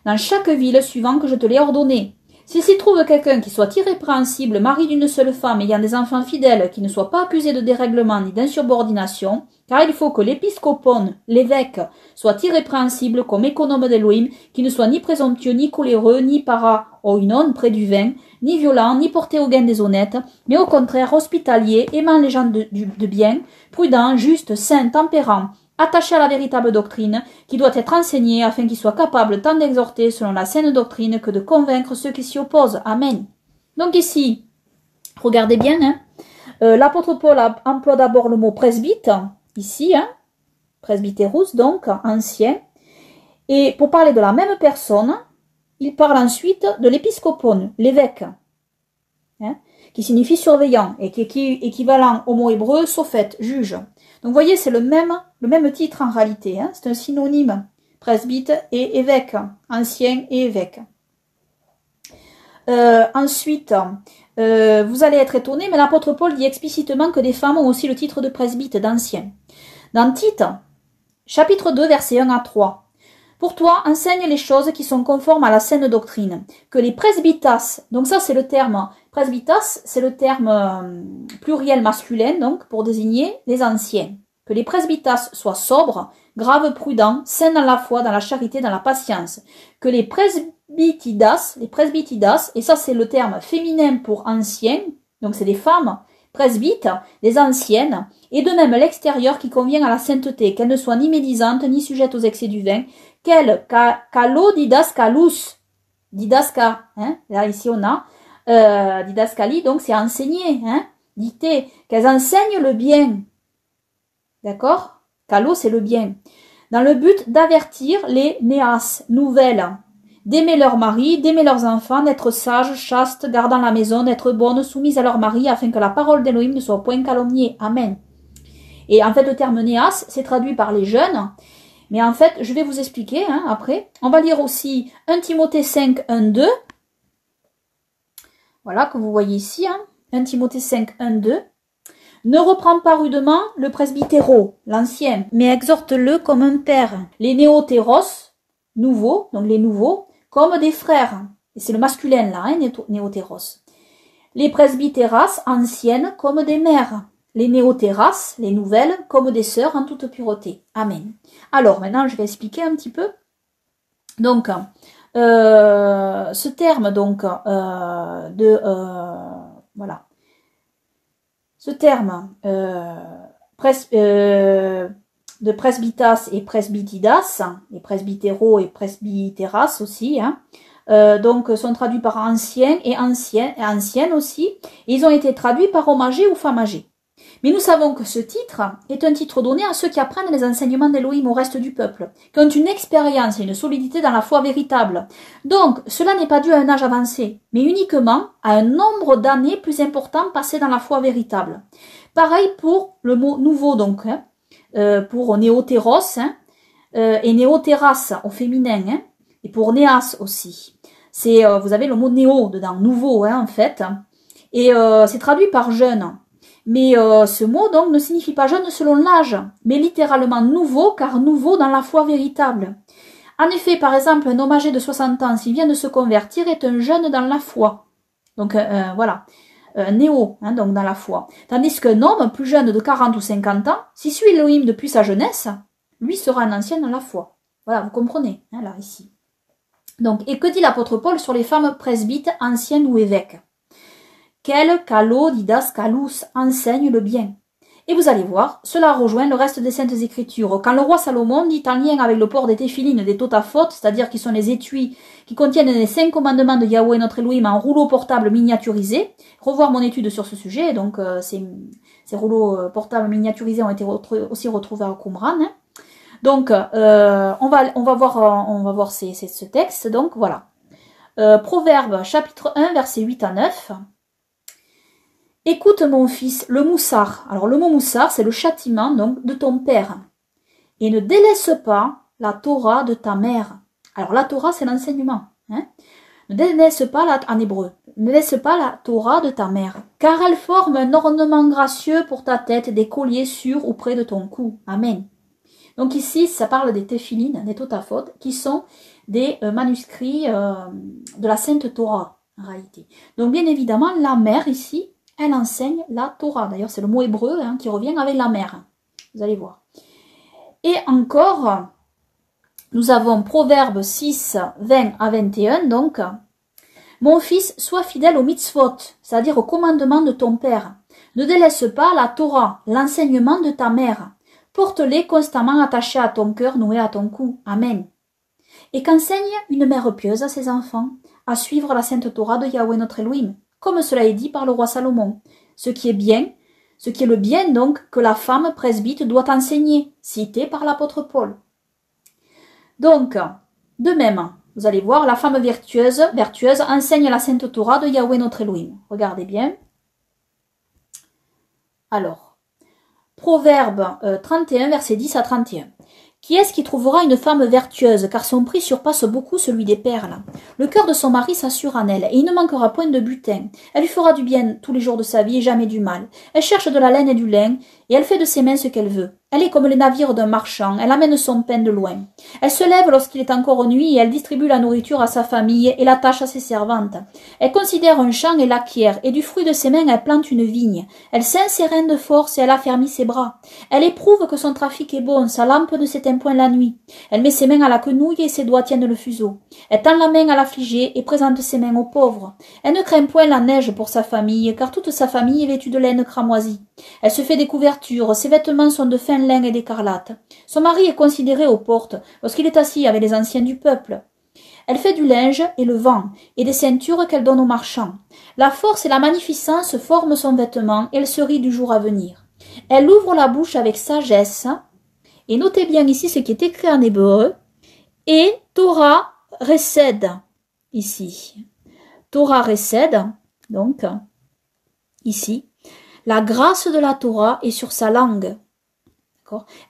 dans chaque ville suivant que je te l'ai ordonné. S'il s'y trouve quelqu'un qui soit irrépréhensible, mari d'une seule femme, ayant des enfants fidèles, qui ne soit pas accusé de dérèglement ni d'insubordination, car il faut que l'épiscopone, l'évêque, soit irrépréhensible comme économe d'Elohim, qui ne soit ni présomptueux, ni coléreux, ni para-oinon près du vin, ni violent, ni porté au gain des honnêtes, mais au contraire hospitalier, aimant les gens de bien, prudent, juste, saint, tempérant, attaché à la véritable doctrine, qui doit être enseignée afin qu'il soit capable tant d'exhorter selon la saine doctrine que de convaincre ceux qui s'y opposent. Amen. Donc ici, regardez bien, l'apôtre Paul emploie d'abord le mot presbyte, ici, presbytérous, donc, ancien, et pour parler de la même personne, il parle ensuite de l'épiscopone, l'évêque, qui signifie surveillant, et qui est équivalent au mot hébreu sophet, juge. Donc vous voyez, c'est le même titre en réalité, c'est un synonyme, presbyte et évêque, ancien et évêque. Ensuite, vous allez être étonnés, mais l'apôtre Paul dit explicitement que des femmes ont aussi le titre de presbyte, d'ancien. Dans Tite, chapitre 2, versets 1 à 3. Pour toi, enseigne les choses qui sont conformes à la saine doctrine, que les presbytas, donc ça c'est le terme, presbytas c'est le terme pluriel masculin, donc pour désigner les anciens. Que les presbytas soient sobres, graves, prudents, sains dans la foi, dans la charité, dans la patience. Que les presbytidas, et ça c'est le terme féminin pour anciens, donc c'est des femmes, presbytes, des anciennes, et de même l'extérieur qui convient à la sainteté, qu'elles ne soient ni médisantes, ni sujettes aux excès du vin, qu'elles, kalo didaskalus, didaska, là ici on a, didaskali, donc c'est enseigner, dicter, qu'elles enseignent le bien, d'accord? Kalo c'est le bien, dans le but d'avertir les néas, nouvelles, d'aimer leur mari, d'aimer leurs enfants, d'être sages, chastes, gardant la maison, d'être bonnes, soumises à leur mari, afin que la parole d'Élohim ne soit point calomniée. Amen. Et en fait, le terme néas, c'est traduit par les jeunes, mais en fait, je vais vous expliquer après. On va lire aussi 1 Timothée 5, 1, 2. Voilà, que vous voyez ici. 1 Timothée 5, 1, 2. Ne reprends pas rudement le presbytéro, l'ancien, mais exhorte-le comme un père. Les néotéros, nouveaux, donc les nouveaux, comme des frères. Et c'est le masculin là, néotéros. Les presbytéras, anciennes, comme des mères. Les néotéras, les nouvelles, comme des sœurs en toute pureté. Amen. Alors, maintenant, je vais expliquer un petit peu. Donc, ce terme, donc, voilà. Ce terme de presbytas et presbytidas, et presbytéro et presbytéras aussi, donc sont traduits par anciens et anciennes aussi. Et ils ont été traduits par homme âgé ou femme âgée. Mais nous savons que ce titre est un titre donné à ceux qui apprennent les enseignements d'Élohim au reste du peuple, qui ont une expérience et une solidité dans la foi véritable. Donc, cela n'est pas dû à un âge avancé, mais uniquement à un nombre d'années plus important passées dans la foi véritable. Pareil pour le mot nouveau, donc, pour néotéros, et néotéras au féminin, hein, et pour néas aussi. C'est, vous avez le mot néo dedans, nouveau, hein, en fait, et c'est traduit par jeune. Mais ce mot donc ne signifie pas jeune selon l'âge, mais littéralement nouveau, car nouveau dans la foi véritable. En effet, par exemple, un homme âgé de 60 ans, s'il vient de se convertir, est un jeune dans la foi. Donc voilà, néo, hein, donc dans la foi. Tandis qu'un homme plus jeune de 40 ou 50 ans, s'il suit Elohim depuis sa jeunesse, lui sera un ancien dans la foi. Voilà, vous comprenez, hein, là, ici. Donc, et que dit l'apôtre Paul sur les femmes presbytes, anciennes ou évêques? Quel calo didascalus enseigne le bien. Et vous allez voir, cela rejoint le reste des Saintes Écritures. Quand le roi Salomon dit en lien avec le port des téphilines, des totaphot, c'est-à-dire qui sont les étuis qui contiennent les 5 commandements de Yahweh notre Elohim en rouleau portable miniaturisé, revoir mon étude sur ce sujet, donc ces rouleaux portables miniaturisés ont été aussi retrouvés à Qumran. Hein. Donc on va voir ce texte, donc voilà. Proverbe chapitre 1 versets 8 à 9. Écoute mon fils, le moussard. Alors le mot moussard, c'est le châtiment donc de ton père. Et ne délaisse pas la Torah de ta mère. Alors la Torah, c'est l'enseignement. Hein. Ne délaisse pas en hébreu. Ne laisse pas la Torah de ta mère, car elle forme un ornement gracieux pour ta tête, des colliers sur ou près de ton cou. Amen. Donc ici, ça parle des téphilines, des totaphot, qui sont des manuscrits de la Sainte Torah, en réalité. Donc bien évidemment, la mère ici, elle enseigne la Torah. D'ailleurs, c'est le mot hébreu hein, qui revient avec la mère. Vous allez voir. Et encore, nous avons Proverbe 6, 20 à 21. Donc, mon fils, sois fidèle au mitzvot, c'est-à-dire au commandement de ton père. Ne délaisse pas la Torah, l'enseignement de ta mère. Porte-les constamment attachés à ton cœur, noués à ton cou. Amen. Et qu'enseigne une mère pieuse à ses enfants à suivre la sainte Torah de Yahweh notre Elohim, comme cela est dit par le roi Salomon. Ce qui est le bien donc que la femme presbyte doit enseigner, cité par l'apôtre Paul. Donc, de même, vous allez voir, la femme vertueuse enseigne la sainte Torah de Yahweh notre Elohim. Regardez bien. Alors, Proverbe 31, versets 10 à 31. Qui est-ce qui trouvera une femme vertueuse, car son prix surpasse beaucoup celui des perles? Le cœur de son mari s'assure en elle, et il ne manquera point de butin. Elle lui fera du bien tous les jours de sa vie, et jamais du mal. Elle cherche de la laine et du lin, et elle fait de ses mains ce qu'elle veut. Elle est comme les navires d'un marchand, elle amène son pain de loin. Elle se lève lorsqu'il est encore nuit, et elle distribue la nourriture à sa famille, et l'attache à ses servantes. Elle considère un champ et l'acquiert, et du fruit de ses mains elle plante une vigne. Elle ceint ses reins de force, et elle affermit ses bras. Elle éprouve que son trafic est bon, sa lampe ne s'éteint point la nuit. Elle met ses mains à la quenouille, et ses doigts tiennent le fuseau. Elle tend la main à l'affligé, et présente ses mains aux pauvres. Elle ne craint point la neige pour sa famille, car toute sa famille est vêtue de laine cramoisie. Elle se fait des couvertures, ses vêtements sont de fin lin et d'écarlate. Son mari est considéré aux portes, lorsqu'il est assis avec les anciens du peuple. Elle fait du linge et le vend, et des ceintures qu'elle donne aux marchands. La force et la magnificence forment son vêtement, et elle se rit du jour à venir. Elle ouvre la bouche avec sagesse, et notez bien ici ce qui est écrit en hébreu, et Torah récède, ici. Torah récède, donc, ici. La grâce de la Torah est sur sa langue.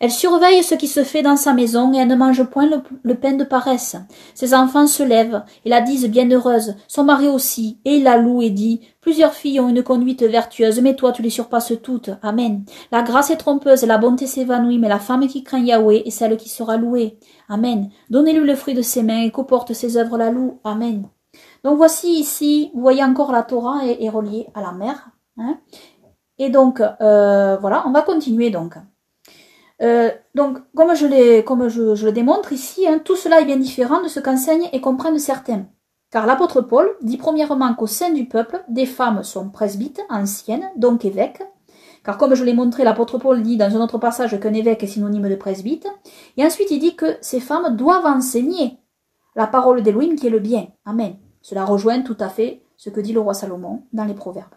Elle surveille ce qui se fait dans sa maison et elle ne mange point le pain de paresse. Ses enfants se lèvent et la disent bienheureuse, son mari aussi, et il la loue et dit, plusieurs filles ont une conduite vertueuse, mais toi tu les surpasses toutes. Amen. La grâce est trompeuse et la bonté s'évanouit, mais la femme qui craint Yahweh est celle qui sera louée. Amen. Donnez-lui le fruit de ses mains et qu'au porte ses œuvres la louent. Amen. Donc voici ici, vous voyez encore la Torah est reliée à la mère. Hein. Et donc, voilà, on va continuer donc. Donc, comme je le démontre ici, hein, tout cela est bien différent de ce qu'enseignent et comprennent certains. Car l'apôtre Paul dit premièrement qu'au sein du peuple, des femmes sont presbytes, anciennes, donc évêques. Car comme je l'ai montré, l'apôtre Paul dit dans un autre passage qu'un évêque est synonyme de presbyte. Et ensuite il dit que ces femmes doivent enseigner la parole d'Élohim qui est le bien. Amen. Cela rejoint tout à fait ce que dit le roi Salomon dans les Proverbes.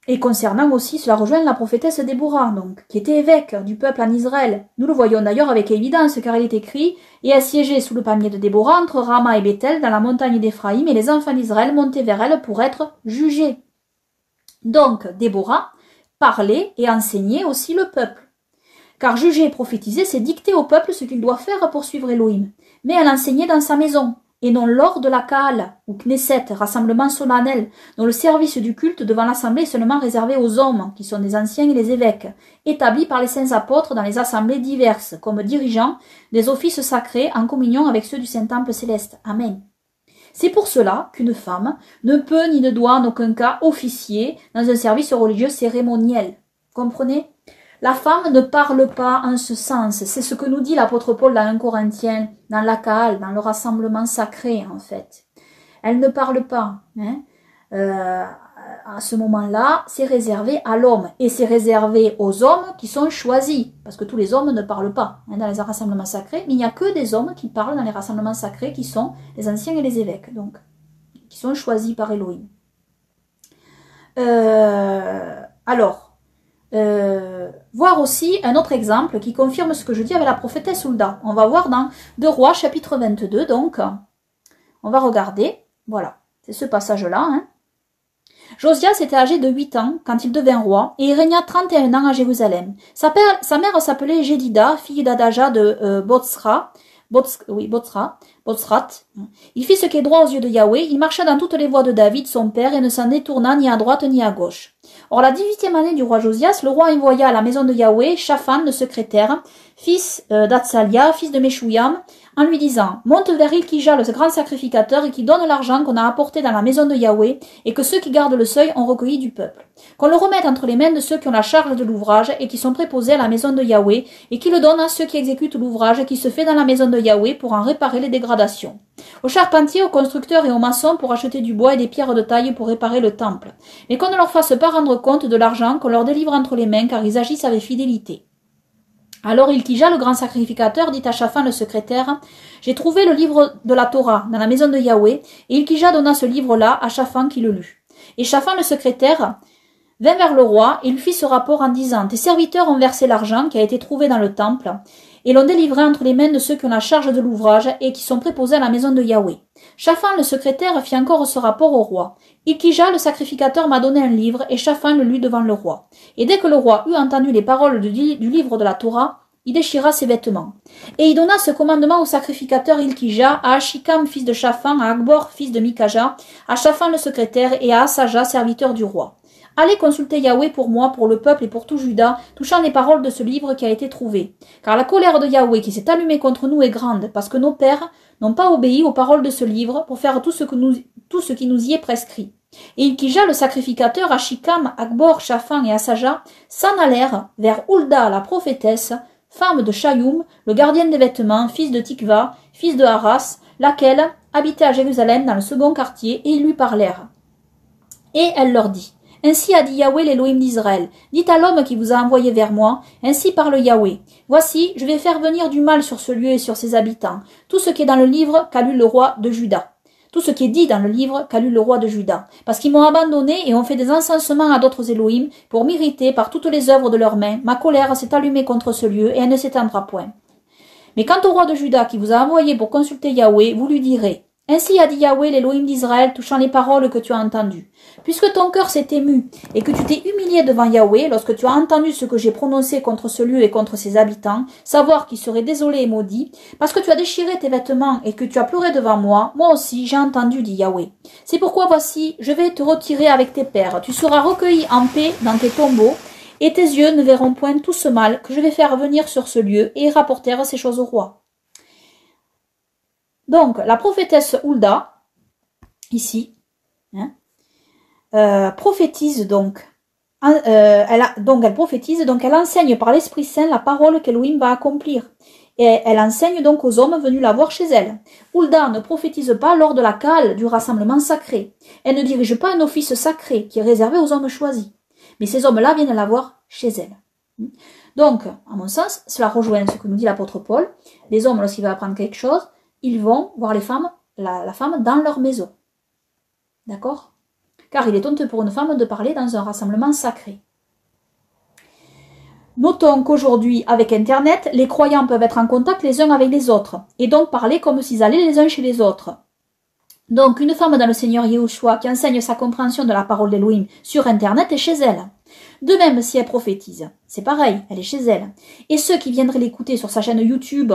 Et concernant aussi, cela rejoint la prophétesse Déborah, donc, qui était évêque du peuple en Israël. Nous le voyons d'ailleurs avec évidence, car il est écrit « Et assiégée sous le palmier de Déborah, entre Rama et Bethel, dans la montagne d'Éphraïm, et les enfants d'Israël montaient vers elle pour être jugés. » Donc, Déborah parlait et enseignait aussi le peuple. Car juger et prophétiser, c'est dicter au peuple ce qu'il doit faire pour suivre Elohim. Mais elle enseignait dans sa maison, et non lors de la Kaal, ou Knesset, rassemblement solennel, dont le service du culte devant l'assemblée est seulement réservé aux hommes, qui sont les anciens et les évêques, établis par les saints apôtres dans les assemblées diverses, comme dirigeants des offices sacrés en communion avec ceux du Saint-Temple céleste. Amen. C'est pour cela qu'une femme ne peut ni ne doit en aucun cas officier dans un service religieux cérémoniel. Comprenez ? La femme ne parle pas en ce sens. C'est ce que nous dit l'apôtre Paul dans 1 Corinthiens, dans la Kaal, dans le rassemblement sacré en fait. Elle ne parle pas. À ce moment-là, c'est réservé à l'homme. Et c'est réservé aux hommes qui sont choisis. Parce que tous les hommes ne parlent pas dans les rassemblements sacrés. Mais il n'y a que des hommes qui parlent dans les rassemblements sacrés qui sont les anciens et les évêques. Donc, qui sont choisis par Elohim. Voir aussi un autre exemple qui confirme ce que je dis avec la prophétesse Hulda. On va voir dans 2 Rois chapitre 22, donc on va regarder, voilà, c'est ce passage-là. Josias était âgé de 8 ans quand il devint roi et il régna 31 ans à Jérusalem. Sa mère s'appelait Jédida, fille d'Adaja de Botsrat. Il fit ce qui est droit aux yeux de Yahweh, il marcha dans toutes les voies de David, son père, et ne s'en détourna ni à droite ni à gauche. Or, la 18e année du roi Josias, le roi envoya à la maison de Yahweh Shaphan, le secrétaire, fils d'Atsalia, fils de Meshouyam, en lui disant « Monte vers Ilkija, le grand sacrificateur, et qui donne l'argent qu'on a apporté dans la maison de Yahweh, et que ceux qui gardent le seuil ont recueilli du peuple. Qu'on le remette entre les mains de ceux qui ont la charge de l'ouvrage, et qui sont préposés à la maison de Yahweh, et qui le donnent à ceux qui exécutent l'ouvrage qui se fait dans la maison de Yahweh pour en réparer les dégradations. Aux charpentiers, aux constructeurs et aux maçons pour acheter du bois et des pierres de taille pour réparer le temple. Mais qu'on ne leur fasse pas rendre compte de l'argent qu'on leur délivre entre les mains, car ils agissent avec fidélité. » Alors Ilkija, le grand sacrificateur, dit à Shaphan le secrétaire, « J'ai trouvé le livre de la Torah dans la maison de Yahweh. » Et Ilkija donna ce livre-là à Shaphan qui le lut. Et Shaphan le secrétaire vint vers le roi et lui fit ce rapport en disant, « Tes serviteurs ont versé l'argent qui a été trouvé dans le temple et l'ont délivré entre les mains de ceux qui ont la charge de l'ouvrage et qui sont préposés à la maison de Yahweh. » Shaphan le secrétaire fit encore ce rapport au roi. Ilkija, le sacrificateur, m'a donné un livre, et Shaphan le lut devant le roi. Et dès que le roi eut entendu les paroles du livre de la Torah, il déchira ses vêtements. Et il donna ce commandement au sacrificateur Ilkija, à Ashikam, fils de Shaphan, à Akbor, fils de Mikaja, à Shaphan le secrétaire, et à Asaja, serviteur du roi. Allez consulter Yahweh pour moi, pour le peuple et pour tout Juda, touchant les paroles de ce livre qui a été trouvé. Car la colère de Yahweh qui s'est allumée contre nous est grande, parce que nos pères n'ont pas obéi aux paroles de ce livre pour faire tout ce qui nous y est prescrit. Et Ilkija, le sacrificateur, Ashikam, Akbor, Shaphan et Asaja s'en allèrent vers Hulda, la prophétesse, femme de Shayum, le gardien des vêtements, fils de Tikva, fils de Haras, laquelle habitait à Jérusalem dans le second quartier, et ils lui parlèrent. Et elle leur dit, « Ainsi a dit Yahweh l'Élohim d'Israël, dites à l'homme qui vous a envoyé vers moi, ainsi parle Yahweh. Voici, je vais faire venir du mal sur ce lieu et sur ses habitants, tout ce qui est dans le livre qu'a lu le roi de Juda. Tout ce qui est dit dans le livre qu'a lu le roi de Juda, parce qu'ils m'ont abandonné et ont fait des encensements à d'autres Élohim pour m'irriter par toutes les œuvres de leurs mains. Ma colère s'est allumée contre ce lieu et elle ne s'éteindra point. Mais quant au roi de Juda qui vous a envoyé pour consulter Yahweh, vous lui direz, ainsi a dit Yahweh l'Élohim d'Israël touchant les paroles que tu as entendues. Puisque ton cœur s'est ému et que tu t'es humilié devant Yahweh lorsque tu as entendu ce que j'ai prononcé contre ce lieu et contre ses habitants, savoir qu'ils seraient désolés et maudits, parce que tu as déchiré tes vêtements et que tu as pleuré devant moi, moi aussi j'ai entendu, dit Yahweh. C'est pourquoi voici, je vais te retirer avec tes pères, tu seras recueilli en paix dans tes tombeaux, et tes yeux ne verront point tout ce mal que je vais faire venir sur ce lieu, et ils rapportèrent ces choses au roi. Donc, la prophétesse Hulda, ici, prophétise donc. Elle prophétise, donc elle enseigne par l'Esprit Saint la parole qu'Elohim va accomplir. Et elle enseigne donc aux hommes venus la voir chez elle. Hulda ne prophétise pas lors de la Kaal du rassemblement sacré. Elle ne dirige pas un office sacré qui est réservé aux hommes choisis. Mais ces hommes-là viennent la voir chez elle. Donc, à mon sens, cela rejoint ce que nous dit l'apôtre Paul. Les hommes, lorsqu'ils veulent apprendre quelque chose, ils vont voir les femmes, la femme dans leur maison. D'accord ? Car il est honteux pour une femme de parler dans un rassemblement sacré. Notons qu'aujourd'hui, avec Internet, les croyants peuvent être en contact les uns avec les autres, et donc parler comme s'ils allaient les uns chez les autres. Donc, une femme dans le Seigneur Yahushua qui enseigne sa compréhension de la parole d'Elohim sur Internet est chez elle. De même, si elle prophétise, c'est pareil, elle est chez elle. Et ceux qui viendraient l'écouter sur sa chaîne YouTube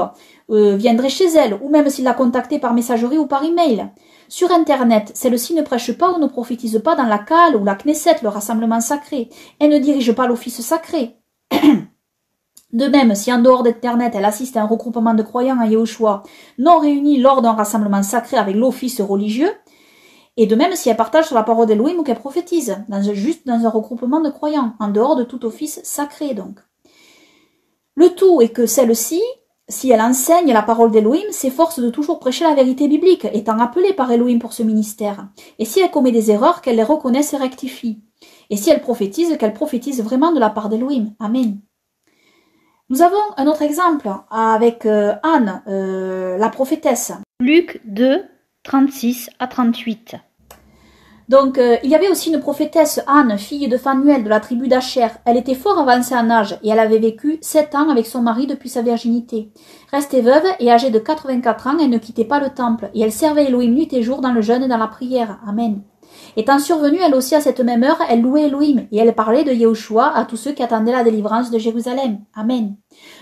viendraient chez elle, ou même s'il l'a contactée par messagerie ou par email. Sur Internet, celle-ci ne prêche pas ou ne prophétise pas dans la Kalle ou la Knesset, le rassemblement sacré. Elle ne dirige pas l'office sacré. De même, si en dehors d'Internet, elle assiste à un regroupement de croyants à Yehoshua, non réunis lors d'un rassemblement sacré avec l'office religieux, et de même si elle partage sur la parole d'Elohim ou qu'elle prophétise, juste dans un regroupement de croyants, en dehors de tout office sacré donc. Le tout est que celle-ci, si elle enseigne la parole d'Elohim, s'efforce de toujours prêcher la vérité biblique, étant appelée par Elohim pour ce ministère. Et si elle commet des erreurs, qu'elle les reconnaisse et rectifie. Et si elle prophétise, qu'elle prophétise vraiment de la part d'Elohim. Amen. Nous avons un autre exemple avec Anne, la prophétesse. Luc 2, 36 à 38. Donc, il y avait aussi une prophétesse, Anne, fille de Phanuel de la tribu d'Acher. Elle était fort avancée en âge et elle avait vécu 7 ans avec son mari depuis sa virginité. Restée veuve et âgée de 84 ans, elle ne quittait pas le temple et elle servait Elohim nuit et jour dans le jeûne et dans la prière. Amen. Étant survenue, elle aussi à cette même heure, elle louait Elohim et elle parlait de Yehoshua à tous ceux qui attendaient la délivrance de Jérusalem. Amen.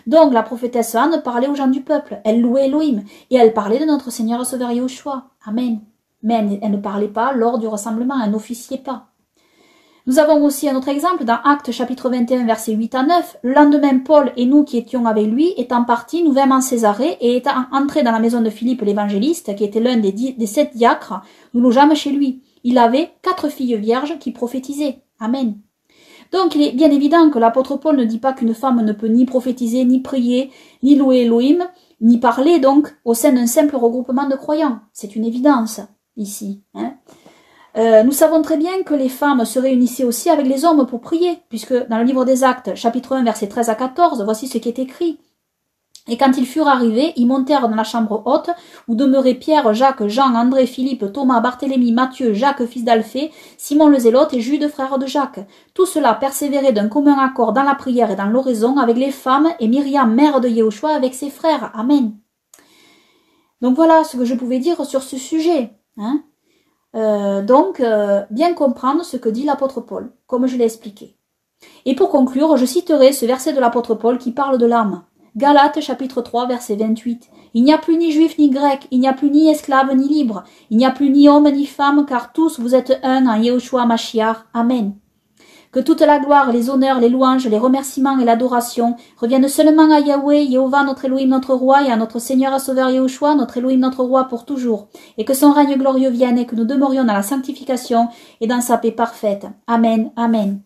Donc, la prophétesse Anne parlait aux gens du peuple. Elle louait Elohim et elle parlait de notre Seigneur et Sauveur Yehoshua. Amen. Mais elle ne parlait pas lors du rassemblement, elle n'officiait pas. Nous avons aussi un autre exemple dans Actes chapitre 21 versets 8 à 9. Le lendemain, Paul et nous qui étions avec lui, étant partis, nous vîmes en Césarée et étant entrés dans la maison de Philippe l'évangéliste, qui était l'un des 7 diacres, nous logeâmes chez lui. Il avait 4 filles vierges qui prophétisaient. Amen. Donc il est bien évident que l'apôtre Paul ne dit pas qu'une femme ne peut ni prophétiser, ni prier, ni louer Elohim, ni parler donc au sein d'un simple regroupement de croyants. C'est une évidence ici. Nous savons très bien que les femmes se réunissaient aussi avec les hommes pour prier, puisque dans le livre des Actes, chapitre 1, versets 13 à 14, voici ce qui est écrit. Et quand ils furent arrivés, ils montèrent dans la chambre haute, où demeuraient Pierre, Jacques, Jean, André, Philippe, Thomas, Barthélemy, Matthieu, Jacques, fils d'Alphée, Simon le Zélote et Jude, frère de Jacques. Tout cela persévérait d'un commun accord dans la prière et dans l'oraison avec les femmes, et Myriam, mère de Yehoshua, avec ses frères. Amen. Donc voilà ce que je pouvais dire sur ce sujet. Bien comprendre ce que dit l'apôtre Paul, comme je l'ai expliqué. Et pour conclure, je citerai ce verset de l'apôtre Paul qui parle de l'âme. Galates chapitre 3 verset 28. Il n'y a plus ni juif ni grec, il n'y a plus ni esclave ni libre, il n'y a plus ni homme ni femme, car tous vous êtes un en Yehoshua Mashiach. Amen. Que toute la gloire, les honneurs, les louanges, les remerciements et l'adoration reviennent seulement à Yahweh, Yehovah, notre Elohim, notre roi, et à notre Seigneur et Sauveur Yehoshua, notre Elohim, notre roi, pour toujours. Et que son règne glorieux vienne et que nous demeurions dans la sanctification et dans sa paix parfaite. Amen. Amen.